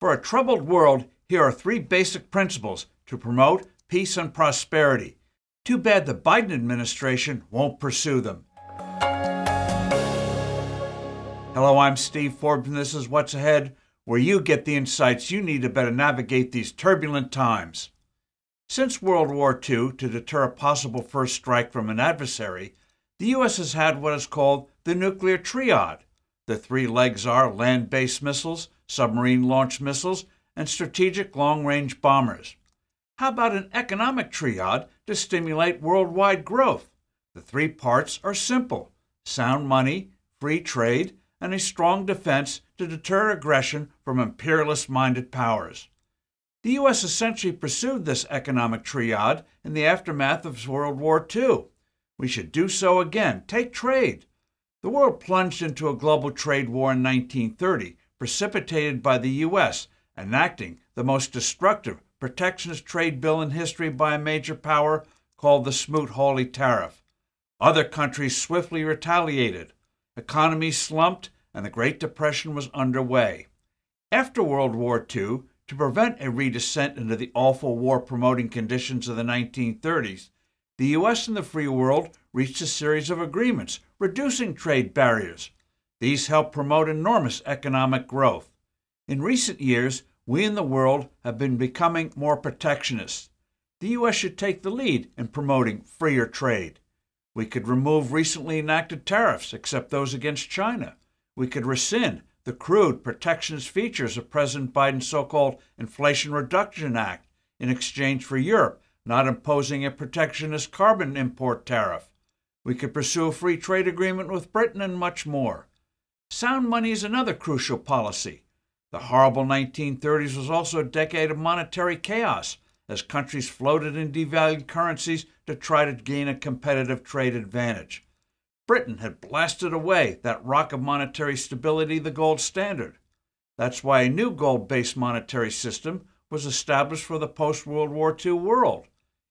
For a troubled world, here are 3 basic principles to promote peace and prosperity. Too bad the Biden administration won't pursue them. Hello, I'm Steve Forbes, and this is What's Ahead, where you get the insights you need to better navigate these turbulent times. Since World War II, to deter a possible first strike from an adversary, the U.S. has had what is called the nuclear triad. The 3 legs are land-based missiles, submarine-launched missiles, and strategic long-range bombers. How about an economic triad to stimulate worldwide growth? The 3 parts are simple: sound money, free trade, and a strong defense to deter aggression from imperialist-minded powers. The U.S. essentially pursued this economic triad in the aftermath of World War II. We should do so again. Take trade. The world plunged into a global trade war in 1930, precipitated by the U.S. enacting the most destructive protectionist trade bill in history by a major power called the Smoot-Hawley Tariff. Other countries swiftly retaliated. Economies slumped, and the Great Depression was underway. After World War II, to prevent a redescent into the awful war-promoting conditions of the 1930s, the U.S. and the free world reached a series of agreements, reducing trade barriers. These helped promote enormous economic growth. In recent years, we in the world have been becoming more protectionist. The U.S. should take the lead in promoting freer trade. We could remove recently enacted tariffs, except those against China. We could rescind the crude protectionist features of President Biden's so-called Inflation Reduction Act in exchange for Europe not imposing a protectionist carbon import tariff. We could pursue a free trade agreement with Britain and much more. Sound money is another crucial policy. The horrible 1930s was also a decade of monetary chaos as countries floated and devalued currencies to try to gain a competitive trade advantage. Britain had blasted away that rock of monetary stability, the gold standard. That's why a new gold-based monetary system was established for the post-World War II world.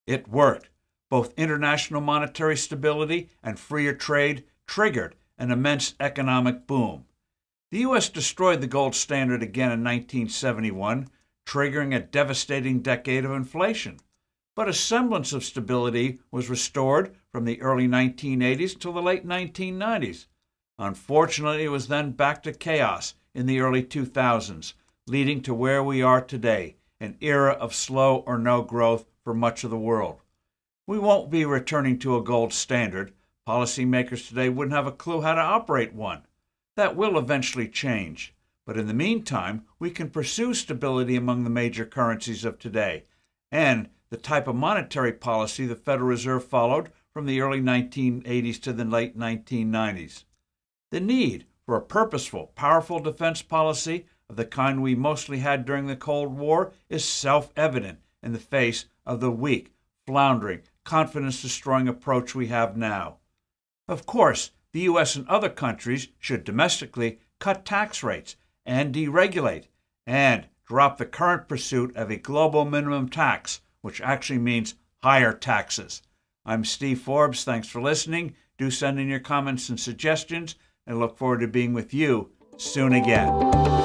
It worked. Both international monetary stability and freer trade triggered an immense economic boom. The U.S. destroyed the gold standard again in 1971, triggering a devastating decade of inflation. But a semblance of stability was restored from the early 1980s till the late 1990s. Unfortunately, it was then back to chaos in the early 2000s, leading to where we are today, an era of slow or no growth for much of the world. We won't be returning to a gold standard. Policymakers today wouldn't have a clue how to operate one. That will eventually change. But in the meantime, we can pursue stability among the major currencies of today and the type of monetary policy the Federal Reserve followed from the early 1980s to the late 1990s. The need for a purposeful, powerful defense policy of the kind we mostly had during the Cold War is self-evident in the face of the weak, floundering, confidence-destroying approach we have now. Of course, the U.S. and other countries should domestically cut tax rates and deregulate and drop the current pursuit of a global minimum tax, which actually means higher taxes. I'm Steve Forbes. Thanks for listening. Do send in your comments and suggestions, and look forward to being with you soon again.